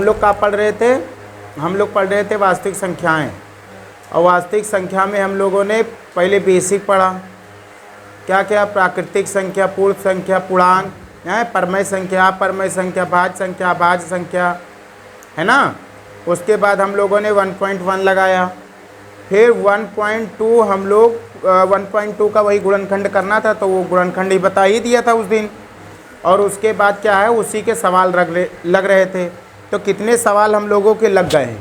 हम लोग क्या पढ़ रहे थे? हम लोग पढ़ रहे थे वास्तविक संख्याएं। और वास्तविक संख्या में हम लोगों ने पहले बेसिक पढ़ा। क्या क्या? प्राकृतिक संख्या, पूर्ण संख्या, पूर्णांक, परमेय संख्या, अपरमेय संख्या, भाज्य संख्या, अभाज्य संख्या, है ना। उसके बाद हम लोगों ने 1.1 लगाया। फिर 1.2 हम लोग 1.2 का वही गुणनखंड करना था, तो वो गुणनखंड ही बता ही दिया था उस दिन। और उसके बाद क्या है, उसी के सवाल लग रहे थे। तो कितने सवाल हम लोगों के लग गए हैं,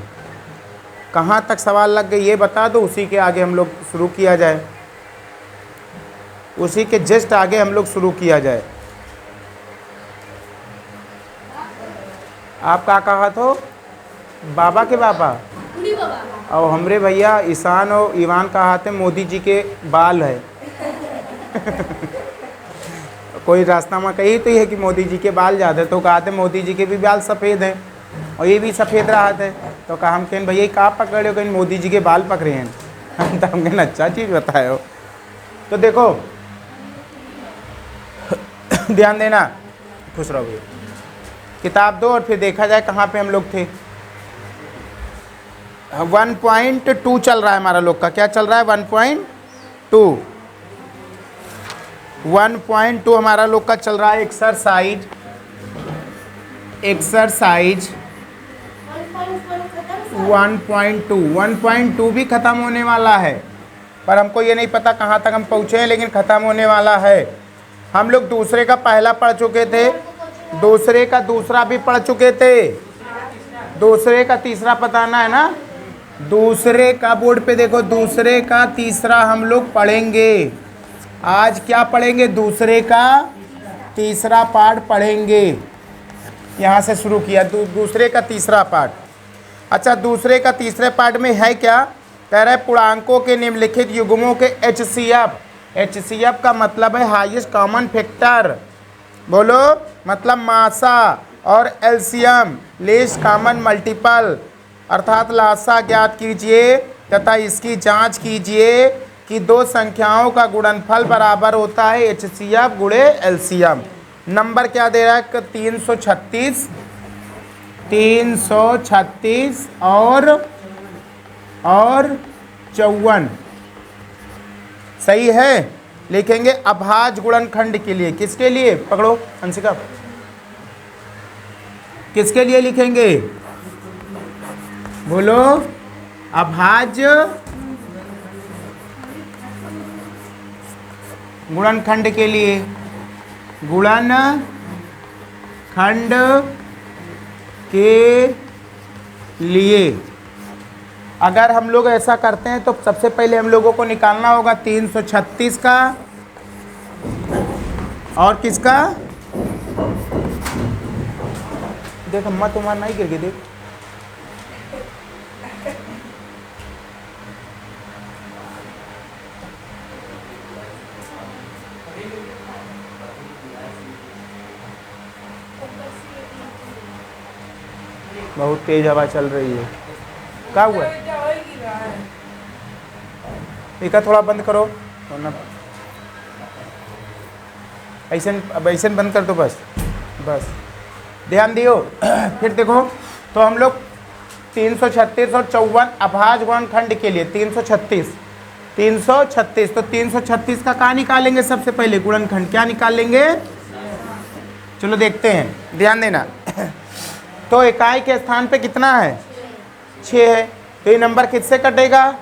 कहाँ तक सवाल लग गए ये बता दो, उसी के आगे हम लोग शुरू किया जाए। उसी के जस्ट आगे हम लोग शुरू किया जाए। आप क्या कहा तो बाबा के बाबा और हमरे भैया ईशान और ईवान कहा थे मोदी जी के बाल है। कोई रास्ता में कही तो ये है कि मोदी जी के बाल ज़्यादा, तो कहा थे मोदी जी के भी बाल सफ़ेद हैं और ये भी सफ़ेद रहा थे। तो कहा हम कहें भैया कहाँ पकड़े हो? कहीं मोदी जी के बाल पकड़े हैं। तो हम कहें अच्छा चीज़ बताए हो। तो देखो ध्यान देना, खुश रहो भैया। किताब दो और फिर देखा जाए कहाँ पे हम लोग थे। 1.2 चल रहा है हमारा लोग का। क्या चल रहा है? 1.2 हमारा लोग का चल रहा है। एक्सरसाइज 1.2 भी ख़त्म होने वाला है, पर हमको ये नहीं पता कहाँ तक हम पहुँचे हैं, लेकिन ख़त्म होने वाला है। हम लोग दूसरे का पहला पढ़ चुके थे, दूसरे का दूसरा भी पढ़ चुके थे, दूसरे का तीसरा बताना है ना। दूसरे का बोर्ड पे देखो, दूसरे का तीसरा हम लोग पढ़ेंगे। आज क्या पढ़ेंगे? दूसरे का तीसरा पार्ट पढ़ेंगे। यहाँ से शुरू किया दूसरे का तीसरा पार्ट। अच्छा, दूसरे का तीसरे पार्ट में है क्या? कह रहे पूर्णांकों के निम्नलिखित युग्मों के HCF का मतलब है हाईएस्ट कॉमन फैक्टर। बोलो, मतलब मासा। और LCM लीस्ट कॉमन मल्टीपल, अर्थात लासा ज्ञात कीजिए तथा इसकी जांच कीजिए कि दो संख्याओं का गुणनफल बराबर होता है HCF गुणे LCM। नंबर क्या दे रहा है? 336 और 54 सही है। लिखेंगे अभाज्य गुणनखंड के लिए। किसके लिए? पकड़ो अंशिका, किसके लिए लिखेंगे? बोलो, अभाज्य गुणनखंड के लिए। गुणनखंड के लिए अगर हम लोग ऐसा करते हैं तो सबसे पहले हम लोगों को निकालना होगा 336 का और किसका? देख अम्मा तुम्हारा नहीं गिर गई, देख बहुत तेज हवा चल रही है। क्या हुआ? देखा, थोड़ा बंद करो वरना ऐसे बंद कर दो, बस ध्यान दियो। फिर देखो, तो हम लोग 336 और 54 अभाज्य गुणनखंड के लिए 336 तो 336 का कहाँ निकालेंगे? सबसे पहले गुणनखंड क्या निकालेंगे? चलो देखते हैं, ध्यान देना। तो इकाई के स्थान पे कितना है? 6 है। तो ये नंबर किससे कटेगा?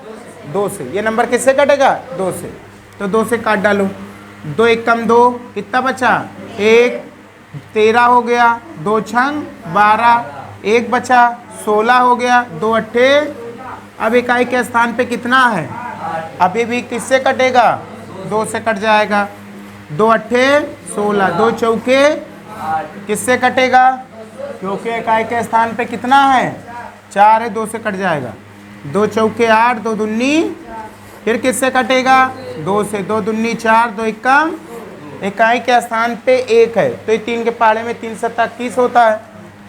2 से। ये नंबर किससे कटेगा? 2 से। तो 2 से काट डालो। 2 एकम 2, कितना बचा? 1, 13 हो गया। 2 छंग 12, 1 बचा 16 हो गया। 2 अट्ठे। अब इकाई के स्थान पे कितना है? अभी भी किससे कटेगा? 2 से कट जाएगा। 2 अट्ठे 16, 2 चौके किससे कटेगा? क्योंकि इकाई के स्थान पे कितना है? 4 है, 2 से कट जाएगा। 2 चौके 8, 2 दूनी, फिर किससे कटेगा? 2 से। 2 दूनी 4, 2 एकम, इकाई के स्थान पे 1 है, तो ये 3 के पहाड़े में 3 सत्ता 21 होता है।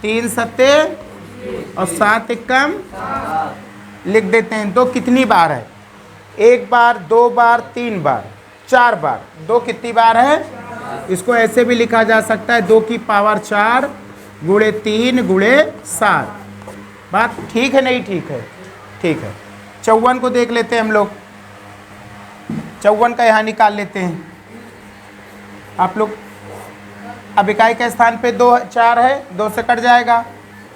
3 सत्ते और 7 एकम लिख देते हैं। 2 कितनी बार है? 1 बार, 2 बार, 3 बार, 4 बार। 2 कितनी बार है? इसको ऐसे भी लिखा जा सकता है 2 की पावर 4 गुणे 3 गुणे 7। बात ठीक है नहीं ठीक है? ठीक है। 54 को देख लेते हैं हम लोग। 54 का यहाँ निकाल लेते हैं आप लोग। अब इकाई के स्थान पे 2 4 है, 2 से कट जाएगा।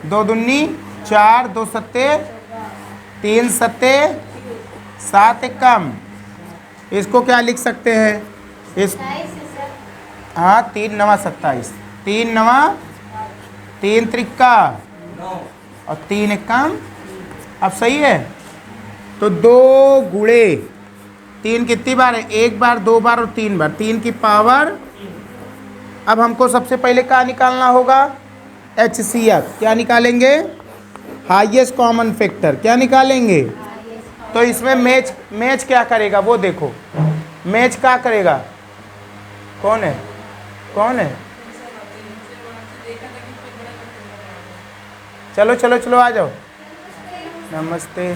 2 दूनी 4, 2 सत्ते 3 सत्ते 7 एक कम। इसको क्या लिख सकते हैं? इस हाँ 3 नवा 27, 3 नवा 3 त्रिक्का और 3 एक कम। अब सही है। तो 2 गुणे 3 कितनी बार है? 1 बार, 2 बार और 3 बार। 3 की पावर। अब हमको सबसे पहले क्या निकालना होगा? HCF। क्या निकालेंगे? Highest common factor. क्या निकालेंगे? तो इसमें मैच क्या करेगा वो देखो। मैच क्या करेगा? कौन है? कौन है? चलो चलो चलो आ जाओ। नमस्ते।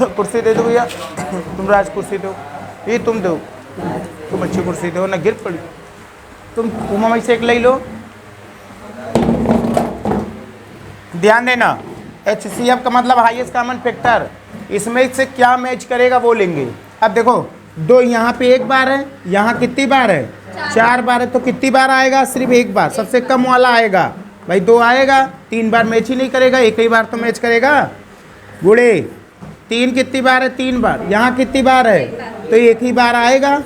कुर्सी दे दो भैया। तुम राज कुर्सी दो। ये तुम दो। तुम अच्छी कुर्सी दो ना, गिर पड़ी। तुम उमा से एक ले लो। ध्यान देना, HCF का मतलब हाईएस्ट कॉमन फैक्टर। इसमें से क्या मैच करेगा वो लेंगे। अब देखो 2 यहाँ पे 1 बार है, यहाँ कितनी बार है? 4 बार है। तो कितनी बार आएगा? सिर्फ 1 बार। सबसे कम वाला आएगा भाई 2 आएगा। 3 बार मैच ही नहीं करेगा, एक ही बार तो मैच करेगा। गुणे 3 कितनी बार है? 3 बार। यहाँ कितनी बार है? तो एक ही बार आएगा।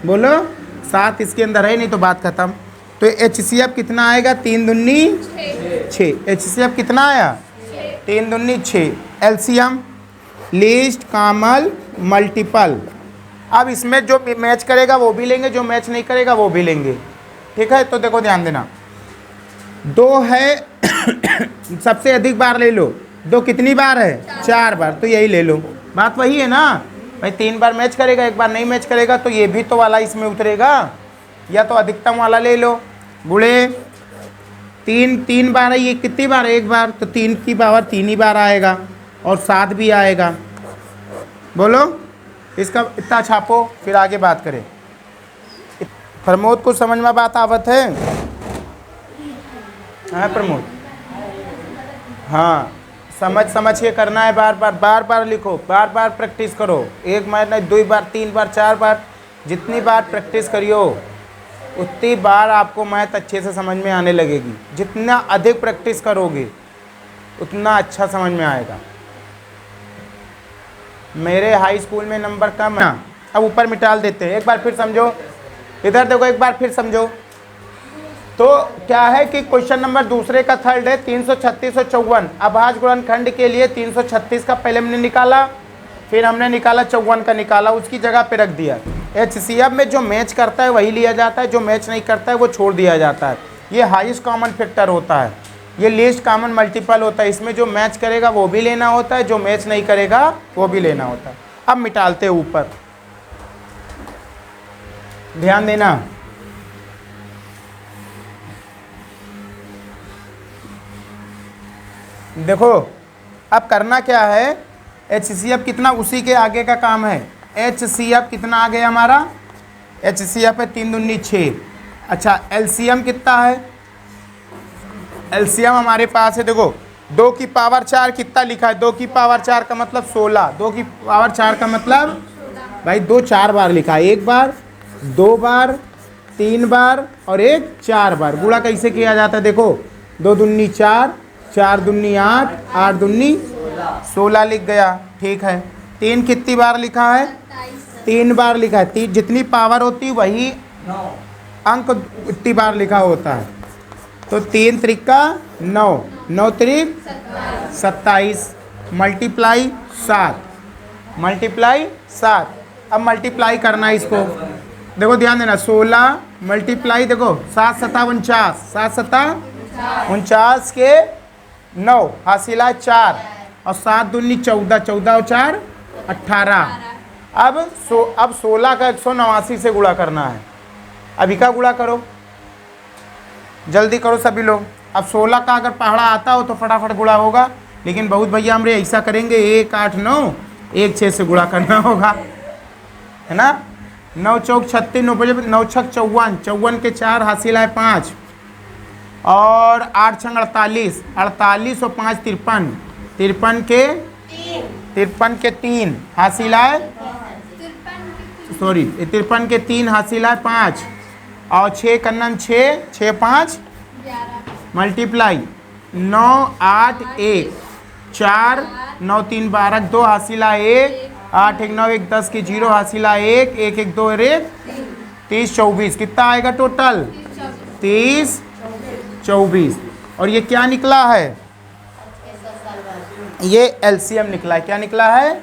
बोलो 7 इसके अंदर है, नहीं तो बात खत्म। तो HCF कितना आएगा? 3 दूनी 6। HCF कितना आया? 3 दूनी 6। LCM least common multiple. अब इसमें जो मैच करेगा वो भी लेंगे, जो मैच नहीं करेगा वो भी लेंगे। ठीक है। तो देखो ध्यान देना, 2 है सबसे अधिक बार ले लो। 2 कितनी बार है? 4 बार। तो यही ले लो। बात वही है ना भाई। 3 बार मैच करेगा, 1 बार नहीं मैच करेगा, तो ये भी तो वाला इसमें उतरेगा। या तो अधिकतम वाला ले लो। गुणे 3 बार है, ये कितनी बार है? 1 बार। तो 3 की पावर 3 ही बार आएगा और 7 भी आएगा। बोलो इसका इतना छापो, फिर आगे बात करें। प्रमोद को समझ में बात आवत है? हाँ प्रमोद, हाँ समझ के करना है। बार बार लिखो, बार बार प्रैक्टिस करो। 1 बार नहीं, 2 बार, 3 बार, 4 बार। जितनी बार प्रैक्टिस करियो उतनी बार आपको मैथ अच्छे से समझ में आने लगेगी। जितना अधिक प्रैक्टिस करोगे उतना अच्छा समझ में आएगा। मेरे हाई स्कूल में नंबर कम है। अब ऊपर मिटाल देते हैं। एक बार फिर समझो, इधर देखो, एक बार फिर समझो। तो क्या है कि क्वेश्चन नंबर दूसरे का थर्ड है 336 और 54। अभाज्य गुणनखंड के लिए 336 का पहले हमने निकाला, फिर हमने निकाला 54 का निकाला, उसकी जगह पे रख दिया। HCF में जो मैच करता है वही लिया जाता है, जो मैच नहीं करता है वो छोड़ दिया जाता है। ये हाईएस्ट कॉमन फैक्टर होता है, ये लीस्ट कॉमन मल्टीपल होता है। इसमें जो मैच करेगा वो भी लेना होता है, जो मैच नहीं करेगा वो भी लेना होता है। अब मिटालते ऊपर, ध्यान देना। देखो अब करना क्या है, HCF कितना उसी के आगे का काम है। HCF कितना आ गया हमारा? HCF है 3 दूनी 6। अच्छा LCM कितना है? LCM हमारे पास है, देखो 2 की पावर 4 कितना लिखा है? 2 की पावर 4 का मतलब 16। 2 की पावर 4 का मतलब भाई 2 4 बार लिखा है। 1 बार, 2 बार, 3 बार और 1 4 बार। गुणा कैसे किया जाता है? देखो 2 दूनी 4, 4 दूनी 8, 8 दूनी 16 लिख गया। ठीक है। 3 कितनी बार लिखा है? 3 बार लिखा है। 3 जितनी पावर होती है वही अंक इतनी बार लिखा होता है। तो 3 त्रिक्का 9, 9 त्रिक 27, मल्टीप्लाई 7, मल्टीप्लाई 7। अब मल्टीप्लाई करना है इसको। देखो ध्यान देना, 16 मल्टीप्लाई, देखो 7 सता 49, 7 सता 49 के 9 हासिला 4 और 7 दूनी 14, 14 और 4 18। अब 16 का 189 से गुणा करना है। अभी का गुणा करो, जल्दी करो सभी लोग। अब 16 का अगर पहाड़ा आता हो तो फटाफट गुणा होगा, लेकिन बहुत भैया हमरे ऐसा करेंगे 1 8 9 1 6 से गुणा करना होगा, है ना। 9 चौक 36, 9 6 54, 54 के 4 हासिल है 5, और 8 छंग 48, 48 और 5 53, 53 के 3 हासिल आए, सॉरी 53 के 3 हासिल आए 5, और 6 कन्नन 6, 6 5 मल्टीप्लाई 9 8 1 4 9 3 12 2 हासिला 1, 8 1 9 1 10 की 0 हासिला 1 1 1 2 1 30 24, कितना आएगा टोटल 30 24। और ये क्या निकला है, ये एलसीएम निकला है। क्या निकला है,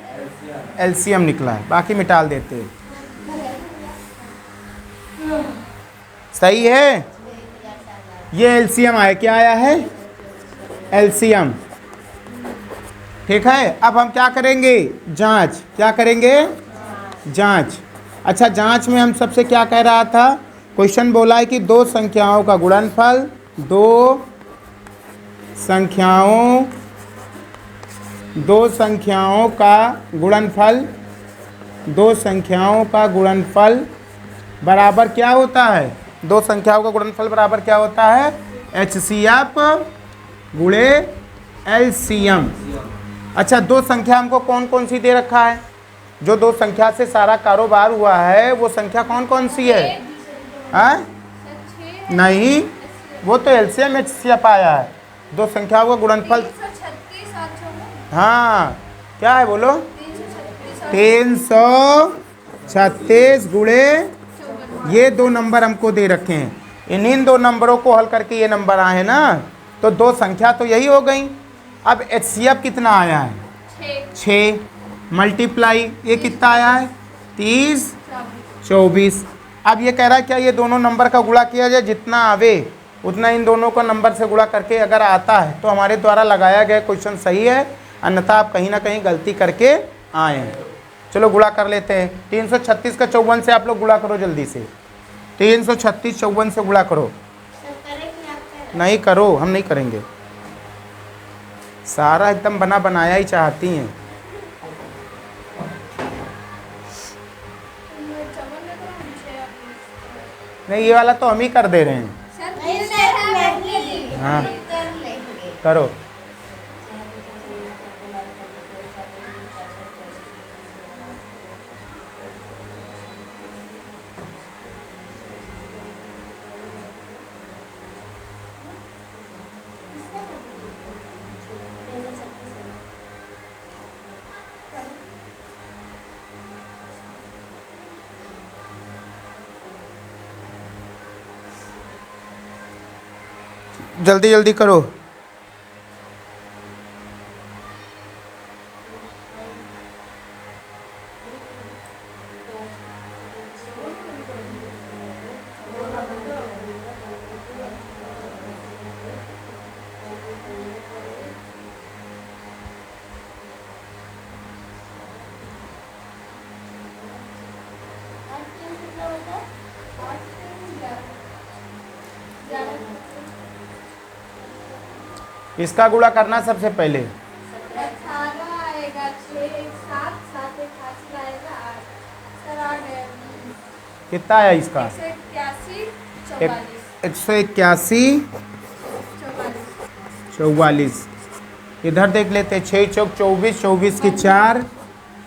एलसीएम निकला है। बाकी मिटाल देते हैं। सही है, ये एलसीएम आया। क्या आया है, एलसीएम। ठीक है, अब हम क्या करेंगे, जांच। क्या करेंगे, जांच। अच्छा, जांच में हम सबसे क्या कह रहा था, क्वेश्चन बोला है कि दो संख्याओं का गुणनफल, दो संख्याओं का गुणनफल, दो संख्याओं का गुणनफल बराबर क्या होता है, दो संख्याओं का गुणनफल बराबर क्या होता है, HCF गुणे LCM। अच्छा, दो संख्या हमको कौन कौन सी दे रखा है, जो दो संख्या से सारा कारोबार हुआ है वो संख्या कौन कौन सी है, नहीं, वो तो एलसीएम HCF आया है। दो संख्याओं का गुणनफल, हाँ क्या है बोलो, 336 गुणे, ये दो नंबर हमको दे रखे हैं। इन दो नंबरों को हल करके ये नंबर आए हैं ना, तो दो संख्या तो यही हो गई। अब HCF कितना आया है, 6 मल्टीप्लाई ये कितना आया है, 30 24। अब ये कह रहा है क्या ये दोनों नंबर का गुणा किया जाए, जितना आवे उतना इन दोनों को नंबर से गुणा करके अगर आता है तो हमारे द्वारा लगाया गया क्वेश्चन सही है, अन्यथा आप कहीं ना कहीं गलती करके आए हैं। चलो गुणा कर लेते हैं। 336 का 54 से आप लोग गुणा करो जल्दी से। 336 54 से गुणा करो। नहीं करो, हम नहीं करेंगे, सारा एकदम बना बनाया ही चाहती हैं। नहीं, ये वाला तो हम ही कर दे रहे हैं। हाँ करो। जल्दी जल्दी करो। इसका गुणा करना सबसे पहले, 18 आएगा, 6 7 7 आएगा 8 कितना आया इसका, 181 44। इधर देख लेते, 6 चौक 24, 24 की 4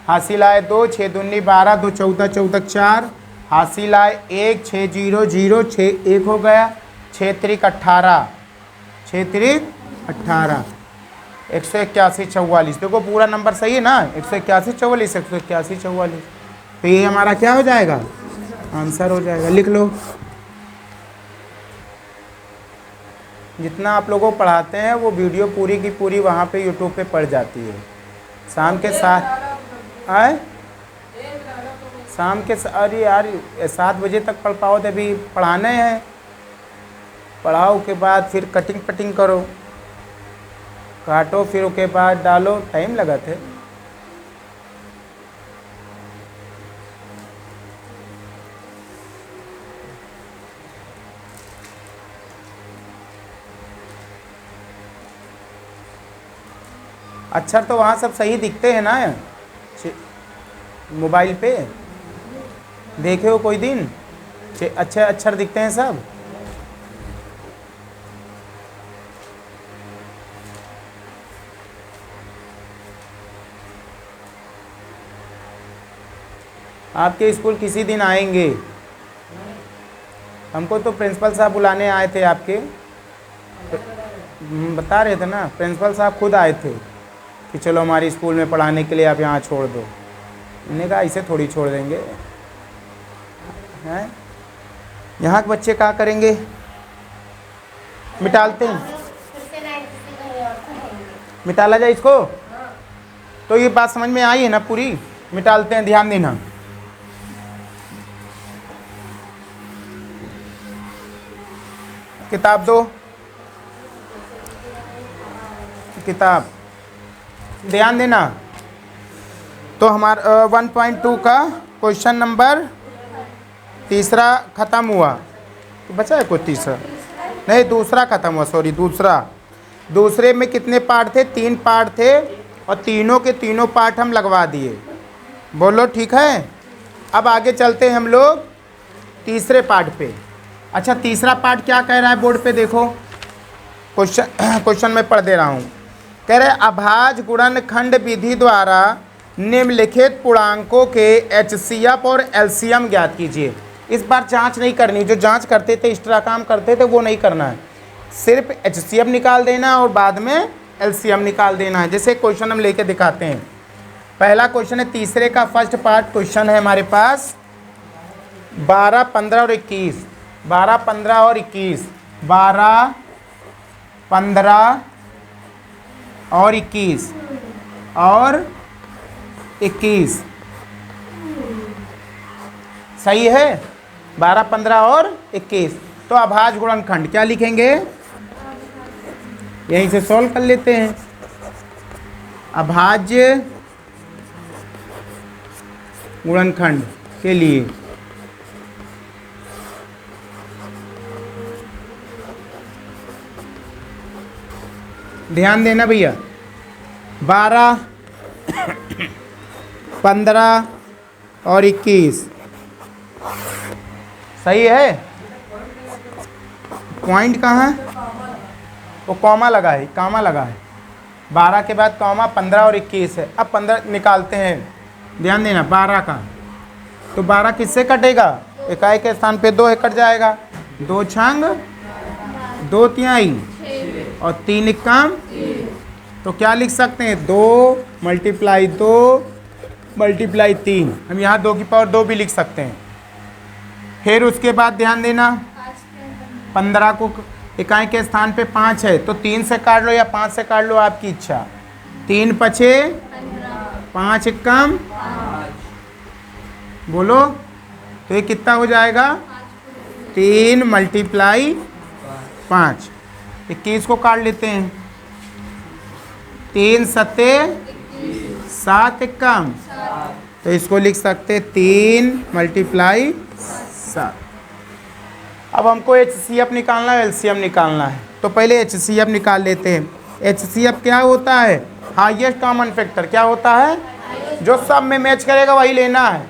हासिल आए 2, 6 दूनी 12, 2 14 14 4 हासिल आए 1, 6 0 0 6 1 हो गया, 6 3 18, 6 3 18, 181 44। देखो पूरा नंबर सही है ना, 181 44, 181 44। तो ये हमारा क्या हो जाएगा, आंसर हो जाएगा। लिख लो। जितना आप लोगों को पढ़ाते हैं वो वीडियो पूरी की पूरी वहाँ पे यूट्यूब पे पड़ जाती है। शाम के 7 आए, शाम के, अरे यार 7 बजे तक पढ़ पाओ तो अभी पढ़ाने हैं। पढ़ाओ के बाद फिर कटिंग पटिंग करो, काटो, फिर उसके बाद डालो, टाइम लगा थे। अक्षर तो वहाँ सब सही दिखते हैं ना, मोबाइल पे देखे हो कोई दिन, अच्छे अक्षर दिखते हैं सब। आपके स्कूल किसी दिन आएंगे। हमको तो प्रिंसिपल साहब बुलाने आए थे आपके, बता रहे थे ना, प्रिंसिपल साहब खुद आए थे कि चलो हमारे स्कूल में पढ़ाने के लिए आप यहाँ छोड़ दो। मैंने कहा ऐसे थोड़ी छोड़ देंगे हैं, यहाँ के बच्चे क्या करेंगे, मिटालते हैं, मिटाला जाए इसको। तो ये बात समझ में आई है ना पूरी, मिटालते हैं, ध्यान देना। किताब दो, किताब ध्यान देना। तो हमारा 1.2 का क्वेश्चन नंबर तीसरा ख़त्म हुआ। तो बचा है कोई तीसरा? नहीं, दूसरा ख़त्म हुआ, सॉरी दूसरा। दूसरे में कितने पार्ट थे? 3 पार्ट थे और तीनों के तीनों पार्ट हम लगवा दिए। बोलो ठीक है। अब आगे चलते हैं हम लोग तीसरे पार्ट पे। अच्छा, तीसरा पार्ट क्या कह रहा है बोर्ड पे देखो, क्वेश्चन में पढ़ दे रहा हूँ। कह रहे अभाज्य गुणनखंड विधि द्वारा निम्नलिखित पूर्णांकों के एचसीएफ और एलसीएम ज्ञात कीजिए। इस बार जांच नहीं करनी, जो जांच करते थे एक्स्ट्रा काम करते थे वो नहीं करना है, सिर्फ एचसीएफ निकाल देना और बाद में एलसीएम निकाल देना है। जैसे क्वेश्चन हम लेके दिखाते हैं। पहला क्वेश्चन है तीसरे का फर्स्ट पार्ट क्वेश्चन है हमारे पास 12, 15 और 21। 12, 15 और 21, 12, 15 और 21 और 21 सही है। 12, 15 और 21। तो अभाज्य गुणनखंड क्या लिखेंगे, यहीं से सॉल्व कर लेते हैं। अभाज्य गुणनखंड के लिए ध्यान देना भैया, 12, 15 और 21 सही है। पॉइंट कहाँ है? वो कॉमा लगा है, कामा लगा है। 12 के बाद कॉमा, 15 और 21 है। अब 15 निकालते हैं, ध्यान देना। 12 का तो 12 किससे कटेगा? इकाई के स्थान पे 2 कट जाएगा। 2 छंग 2 तिहाई और 3 इक्काम। तो क्या लिख सकते हैं? 2 × 2 × 3। हम यहाँ 2 की पावर 2 भी लिख सकते हैं। फिर उसके बाद ध्यान देना, 15 को इकाई के स्थान पे 5 है तो 3 से काट लो या 5 से काट लो, आपकी इच्छा। 3 पछे 5 इक्काम, बोलो तो ये कितना हो जाएगा? 3 × 5। 21 को काट लेते हैं। 3 सत्ते 7 इक्काम, तो इसको लिख सकते 3 × 7। अब हमको एचसीएफ निकालना है, एलसीएम निकालना है। तो पहले एचसीएफ निकाल लेते हैं। एचसीएफ क्या होता है? Highest common factor. क्या होता है? जो सब में मैच करेगा वही लेना है।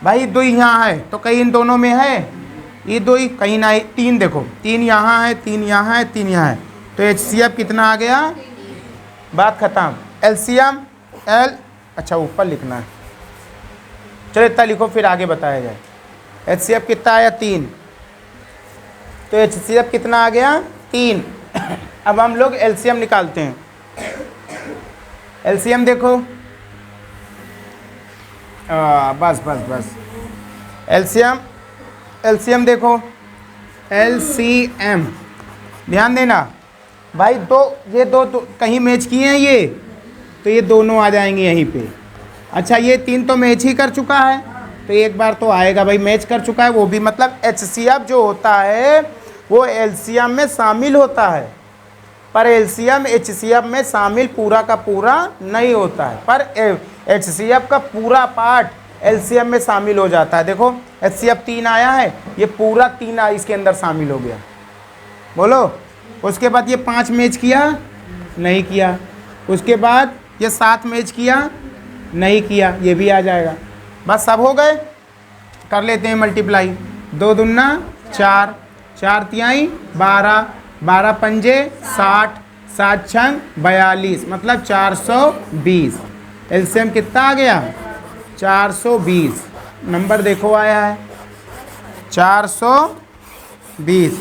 भाई 2 यहाँ है तो कहीं इन दोनों में है, ये 2 ही कहीं ना, 3 देखो, 3 यहाँ है, 3 यहाँ है, 3 यहाँ है। तो एचसीएफ कितना आ गया? बात खत्म। एलसीएम अच्छा ऊपर लिखना है, चलो इतना लिखो फिर आगे बताया जाए। एचसीएफ कितना आया? 3। तो एचसीएफ कितना आ गया? 3। अब हम लोग एलसीएम निकालते हैं। एलसीएम देखो, बस एलसीएम देखो, एलसीएम ध्यान देना भाई। ये दो कहीं मैच किए हैं ये, तो ये दोनों आ जाएंगे यहीं पे। अच्छा, ये 3 तो मैच ही कर चुका है तो एक बार तो आएगा भाई, मैच कर चुका है वो भी। मतलब एचसीएफ जो होता है वो एलसीएम में शामिल होता है, पर एलसीएम एचसीएफ में शामिल पूरा का पूरा नहीं होता है, पर एचसीएफ का पूरा पार्ट एलसीएम में शामिल हो जाता है। देखो एचसीएफ 3 आया है, ये पूरा 3 इसके अंदर शामिल हो गया। बोलो, उसके बाद ये 5 मैच किया, नहीं किया। उसके बाद ये 7 मैच किया, नहीं किया, ये भी आ जाएगा। बस सब हो गए। कर लेते हैं मल्टीप्लाई। 2 दूना 4, 4 तिहाई 12, 12 पंजे 60, 7 छंग 42, मतलब 420। एलसीएम कितना आ गया? 420। नंबर देखो आया है 420।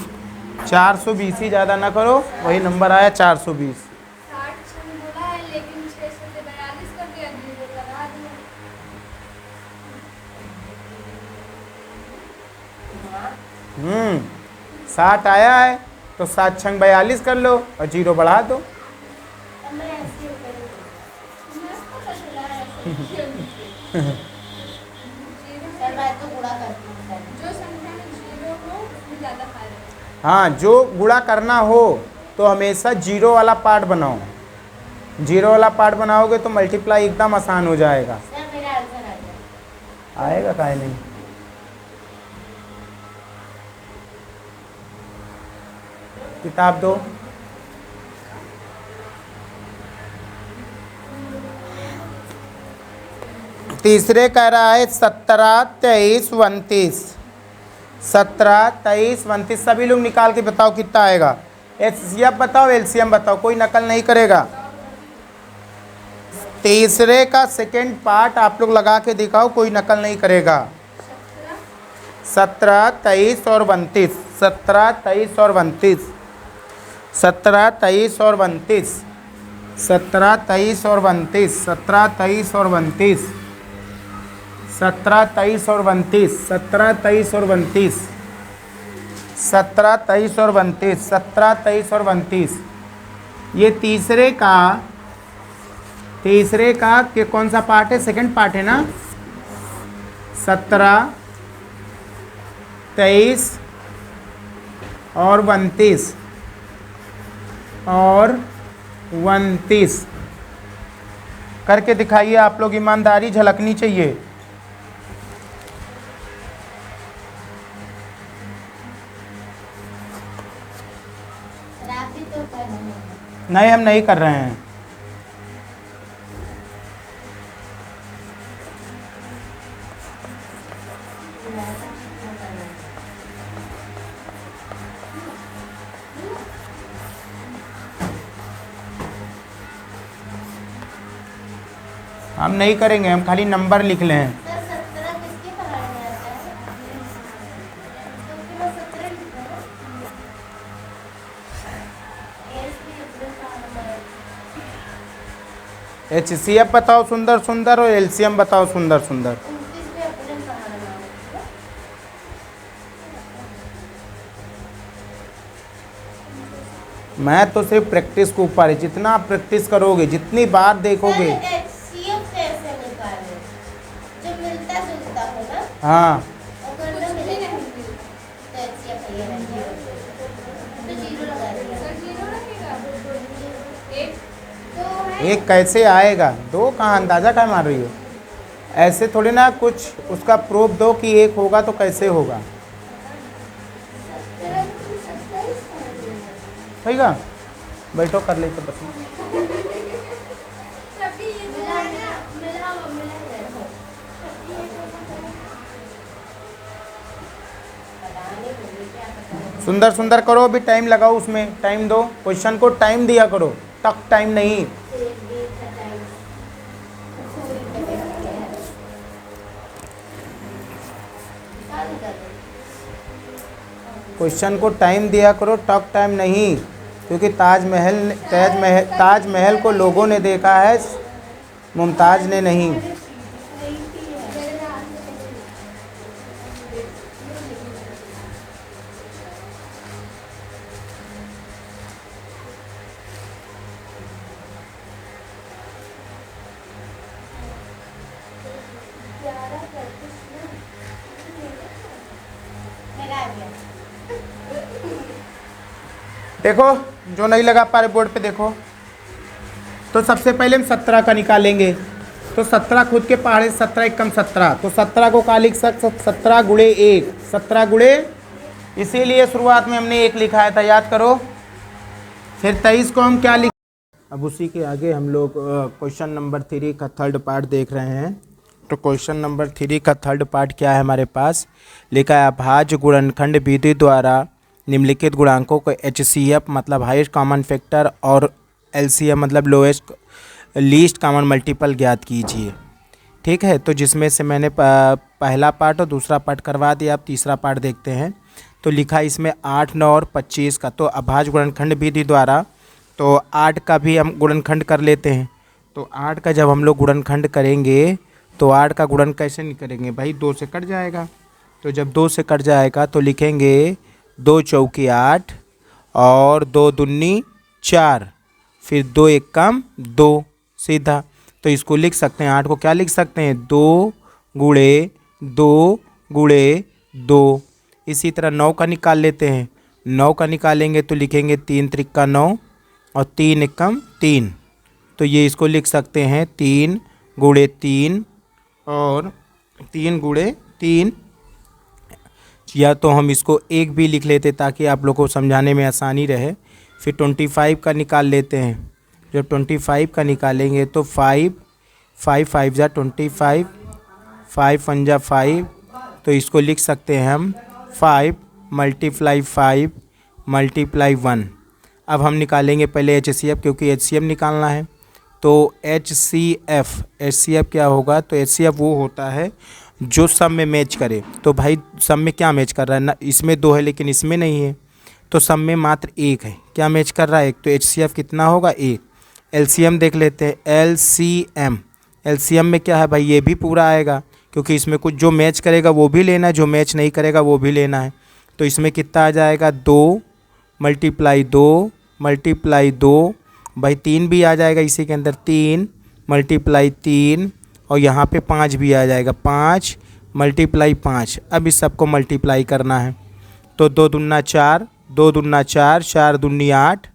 420 ही ज़्यादा ना करो, वही नंबर आया 420। 60 छन बोला है लेकिन 6 से 42 कर दिया, जीरो लगा दिया। 60 आया है तो 7 छंग 42 कर लो और जीरो बढ़ा दो। मैं ऐसे ही करूँगी। मैं पता चला ऐसे सर मैं तो गुणा करती हूँ सर। जो संख्या में जीरो हो उसमें ज़्यादा फायदा है। हाँ, जो गुणा करना हो तो हमेशा जीरो वाला पार्ट बनाओ। जीरो वाला पार्ट बनाओगे तो मल्टीप्लाई एकदम आसान हो जाएगा। सर मेरा आंसर आ गया। आएगा काहे नहीं। किताब दो। तीसरे कह रहा है 17, 23, 29। 17, 23, 29 सभी लोग निकाल के बताओ कितना आएगा। एचसीएफ बताओ, एलसीएम बताओ, कोई नकल नहीं करेगा। तीसरे का सेकंड पार्ट आप लोग लगा के दिखाओ, कोई नकल नहीं करेगा। 17, 23 और 32। 17, 23 और 32। 17, 23 और 32। 17, 23 और 32। 17, 23 और 32। 17, 23 और 32। 17, 23 और 32। 17, 23 और 32। 17, 23 और 32। ये तीसरे का के कौन सा पार्ट है? सेकंड पार्ट है ना। 17, 23 और 32 और 29 करके दिखाइए। आप लोग ईमानदारी झलकनी चाहिए। सर आप भी तो कर रहे हैं। नहीं, हम नहीं कर रहे हैं। हम नहीं करेंगे, हम खाली नंबर लिख लें। सर 17 किसके पढ़ाने में आता है? तो फिर मैं 17 लिखा ना। एस भी अपने सामने। एचसीएफ बताओ सुंदर सुंदर और एलसीएम बताओ सुंदर सुंदर। 29 भी अपने पढ़ाने में आता है। मैं तो सिर्फ प्रैक्टिस के ऊपर है। जितना आप प्रैक्टिस करोगे, जितनी बार देखोगे। सर HCF कैसे निकालें? जो मिलता जुलता हो ना। हाँ, अगर ना मिले तो HCF ये है जीरो। तो जीरो लगा दिया। सर जीरो रखेगा। एक दो है। एक कैसे आएगा? दो कहाँ? अंदाज़ा क्या मार रही हो? ऐसे थोड़ी ना, कुछ उसका प्रूफ दो कि एक होगा तो कैसे होगा। ठीक है, बैठो कर ले तो बस। तभी ये दो मिला है है ना। ना? मिला है। पता नहीं मुझे क्या पता। सुंदर सुंदर करो, अभी टाइम लगाओ, उसमें टाइम दो। क्वेश्चन को टाइम दिया करो, तक टाइम नहीं। क्वेश्चन को टाइम दिया करो, टॉक टाइम नहीं। क्योंकि ताजमहल को लोगों ने देखा है, मुमताज़ ने नहीं। मेरा आ गया। देखो, जो नहीं लगा पा रहे बोर्ड पे देखो। तो सबसे पहले हम 17 का निकालेंगे। तो 17 खुद के पहाड़े, 17 एक कम 17। तो 17 को क्या लिख सकते? 17 गुणे 1। 17 गुणे, इसीलिए शुरुआत में हमने 1 लिखा था, याद करो। फिर 23 को हम क्या लिख, अब उसी के आगे हम लोग क्वेश्चन नंबर 3 का थर्ड पार्ट देख रहे हैं। तो क्वेश्चन नंबर 3 का थर्ड पार्ट क्या है हमारे पास? लिखा है अभाज्य गुणनखंड विधि द्वारा निम्नलिखित गुणांकों को एचसीएफ मतलब हाईएस्ट कॉमन फैक्टर और एलसीएम मतलब लीस्ट कॉमन मल्टीपल ज्ञात कीजिए। ठीक है। तो जिसमें से मैंने पहला पार्ट और दूसरा पार्ट करवा दिया, अब तीसरा पार्ट देखते हैं। तो लिखा इसमें 8, 9 और 25 का, तो अभाज्य गुणनखंड विधि द्वारा तो 8 का भी हम गुणनखंड कर लेते हैं। तो 8 का जब हम लोग गुणनखंड करेंगे तो 8 का गुणन कैसे नहीं करेंगे भाई, 2 से कट जाएगा। तो जब 2 से कट जाएगा तो लिखेंगे 2 चौकी 8 और 2 दूनी 4, फिर 2 एकम 2 सीधा। तो इसको लिख सकते हैं, 8 को क्या लिख सकते हैं, 2 गुणे 2 गुणे 2। इसी तरह 9 का निकाल लेते हैं। 9 का निकालेंगे तो लिखेंगे 3 त्रिक्का 9 और 3 एकम 3। तो ये इसको लिख सकते हैं 3 गुणे 3 और 3 गुणे 3, या तो हम इसको 1 भी लिख लेते ताकि आप लोग को समझाने में आसानी रहे। फिर 25 का निकाल लेते हैं। जब 25 का निकालेंगे तो 5 5 जा 25, 5 1 जा 5, तो इसको लिख सकते हैं हम 5 × 5 × 1। अब हम निकालेंगे पहले HCF, क्योंकि HCF निकालना है। तो HCF क्या होगा, तो HCF वो होता है जो सब में मैच करे। तो भाई सब में क्या मैच कर रहा है ना, इसमें 2 है लेकिन इसमें नहीं है, तो सब में मात्र 1 है। क्या मैच कर रहा है, 1। तो HCF कितना होगा, 1। LCM देख लेते हैं। LCM में क्या है भाई, ये भी पूरा आएगा, क्योंकि इसमें कुछ जो मैच करेगा वो भी लेना है, जो मैच नहीं करेगा वो भी लेना है। तो इसमें कितना आ जाएगा, 2 × 2 भाई 3 भी आ जाएगा इसी के अंदर, 3 × 3 और यहाँ पे 5 भी आ जाएगा, 5 × 5। अब इस सब को मल्टीप्लाई करना है। तो 2 दूना 4, 2 दूना 4, 4 दूनी 8,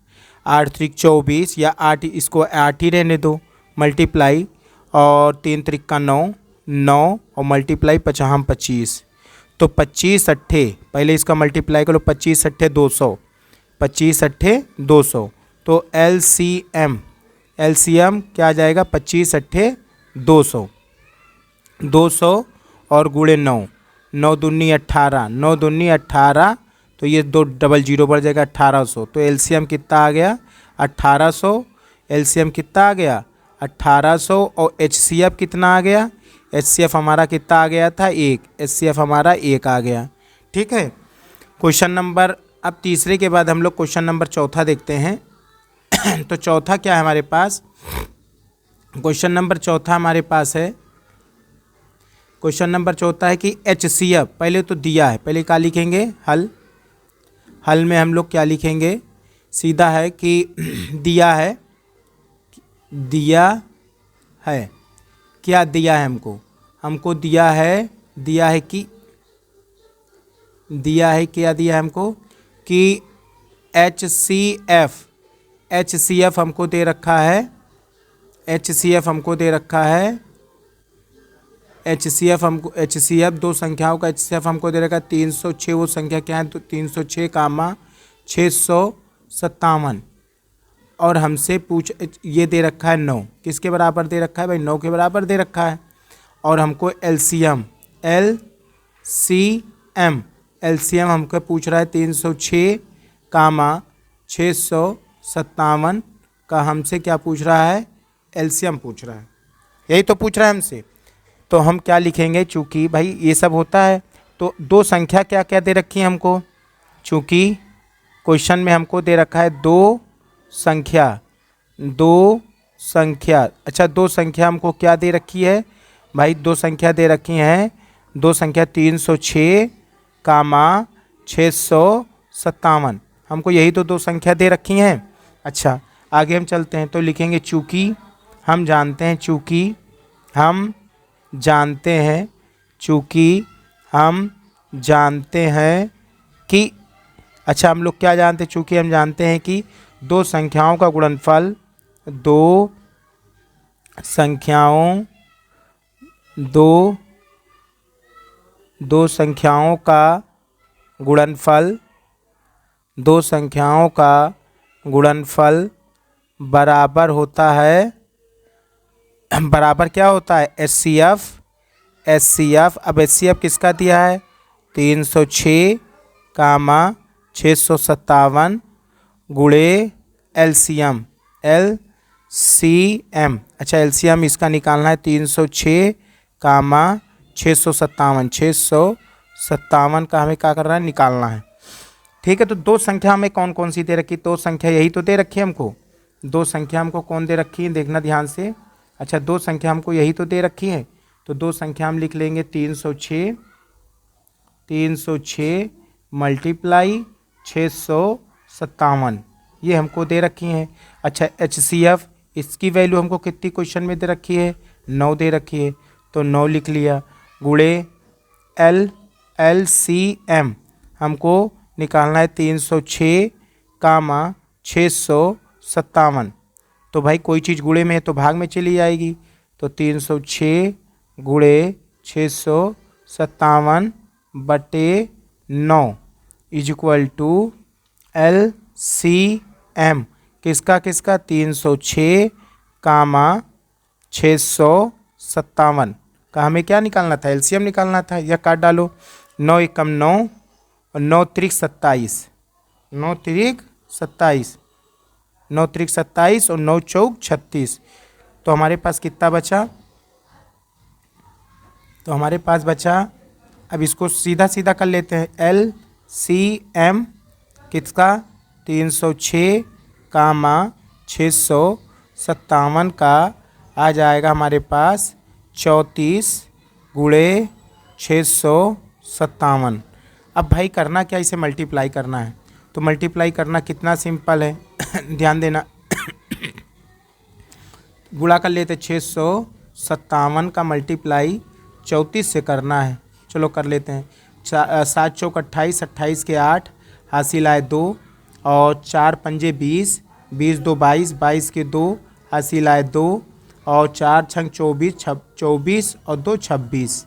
8 त्रिक 24, या 8 इसको 8 ही रहने दो, मल्टीप्लाई और 3 त्रिक्का 9 और मल्टीप्लाई 5 25। तो 25 अट्ठे, पहले इसका मल्टीप्लाई करो, 25 अट्ठे 200, 25 अट्ठे 200। तो LCM क्या आ जाएगा, 25 अट्ठे 200, 200 और गुणे 9, 9 दूनी 18, 9 दूनी 18, तो ये 2 डबल 0 बढ़ जाएगा 1800। तो LCM कितना आ गया, 1800। LCM कितना आ गया, 1800। और HCF कितना आ गया, HCF हमारा कितना आ गया था, 1। HCF हमारा 1 आ गया। ठीक है। क्वेश्चन नंबर, अब तीसरे के बाद हम लोग क्वेश्चन नंबर चौथा देखते हैं। तो चौथा क्या है हमारे पास, क्वेश्चन नंबर चौथा हमारे पास है, क्वेश्चन नंबर चौथा है कि HCF पहले तो दिया है, पहले क्या लिखेंगे, हल में हम लोग क्या लिखेंगे, सीधा है कि दिया है क्या दिया है हमको दिया है कि क्या दिया है हमको कि HCF हमको दे रखा है, HCF 2 संख्याओं का HCF हमको दे रखा है 306। वो संख्या क्या है, तो 306 कामा 657। और हमसे ये दे रखा है 9, किसके बराबर दे रखा है भाई, 9 के बराबर दे रखा है। और हमको LCM हमको पूछ रहा है 306 कामा 657 का हमसे क्या पूछ रहा है, LCM पूछ रहा है, यही तो पूछ रहा है हमसे। तो हम क्या लिखेंगे, चूँकि भाई ये सब होता है, तो 2 संख्या क्या क्या दे रखी है हमको, चूँकि क्वेश्चन में हमको दे रखा है 2 संख्या। अच्छा 2 संख्या हमको क्या दे रखी है भाई, 2 संख्या दे रखी हैं, 2 संख्या 306 कामा 657, हमको यही तो 2 संख्या दे रखी हैं। अच्छा आगे हम चलते हैं, तो लिखेंगे चूँकि हम जानते हैं कि अच्छा हम लोग क्या जानते हैं, चूँकि हम जानते हैं कि 2 संख्याओं का गुणनफल 2 संख्याओं का गुणनफल बराबर होता है, बराबर क्या होता है, HCF। अब HCF किसका दिया है, 306 कामा 657 गुणे LCM। अच्छा LCM इसका निकालना है, 306 कामा 657, 657 का हमें क्या करना है, निकालना है। ठीक है, तो दो संख्या हमें कौन कौन सी दे रखी, दो संख्या यही तो दे रखी है हमको, दो संख्या हमको कौन दे रखी है, देखना ध्यान से। अच्छा, दो संख्या हमको यही तो दे रखी है, तो दो संख्या हम लिख लेंगे 306, 306 मल्टीप्लाई 657, ये हमको दे रखी हैं। अच्छा, HCF इसकी वैल्यू हमको कितनी क्वेश्चन में दे रखी है, 9 दे रखी है, तो 9 लिख लिया। गुणे LCM हमको निकालना है 306 कामा 657, तो भाई कोई चीज़ गुणे में है तो भाग में चली जाएगी, तो 306 गुणे 657 बटे 9 इज इक्वल टू LCM किसका किसका, 306 कामा 657 का हमें क्या निकालना था, LCM निकालना था। यह काट डालो, 9 एकम 9 और 9 त्रिक 27, 9 त्रिक 27, 9 त्रिक 27 और 9 चौक 36, तो हमारे पास कितना बचा, तो हमारे पास बचा, अब इसको सीधा सीधा कर लेते हैं, LCM किसका, 306 कामा 657 का आ जाएगा हमारे पास 34 गुणे 657। अब भाई करना क्या, इसे मल्टीप्लाई करना है, तो मल्टीप्लाई करना कितना सिंपल है ध्यान देना गुणा कर लेते, 657 का मल्टीप्लाई 34 से करना है, चलो कर लेते हैं। 7 चौक 28, 28 के 8 हासिल आए 2, और 4 पंजे 20, 20 दो 22, 22 के 2 हासिल आए 2, और 4 छंग 24, 24 और 2 26,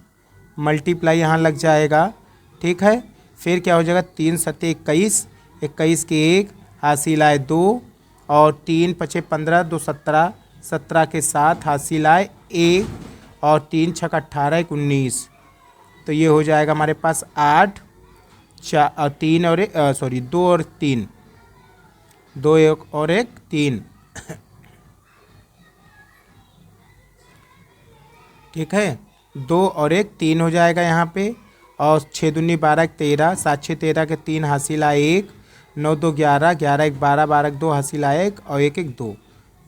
मल्टीप्लाई यहाँ लग जाएगा। ठीक है, फिर क्या हो जाएगा, 3 सत्ते 21, 21 के 1 हासिल आए 2, और 3 पचे 15, 2 17, 17 के 7 हासिल आए 1, और 3 छक 18, 19, तो ये हो जाएगा हमारे पास 8, 4 3 और 2 और 3, 2 और 1 3 ठीक है, 2 और 1 3 हो जाएगा यहाँ पे, और 6 दूनी 12 13, 7 6 13 के 3 हासिल आए 1, 9 2 11, 11 1 12, 12 2 हासिल आए 1, और 1 1 2,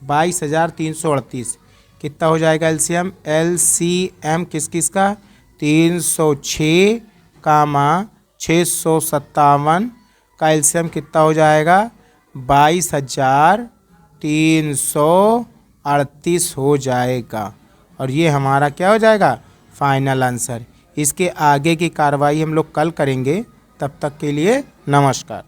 22,338 कितना हो जाएगा LCM, LCM किस किस का, 306 कामा 657 का LCM कितना हो जाएगा, 22,338 हो जाएगा, और ये हमारा क्या हो जाएगा, फाइनल आंसर। इसके आगे की कार्रवाई हम लोग कल करेंगे, तब तक के लिए नमस्कार।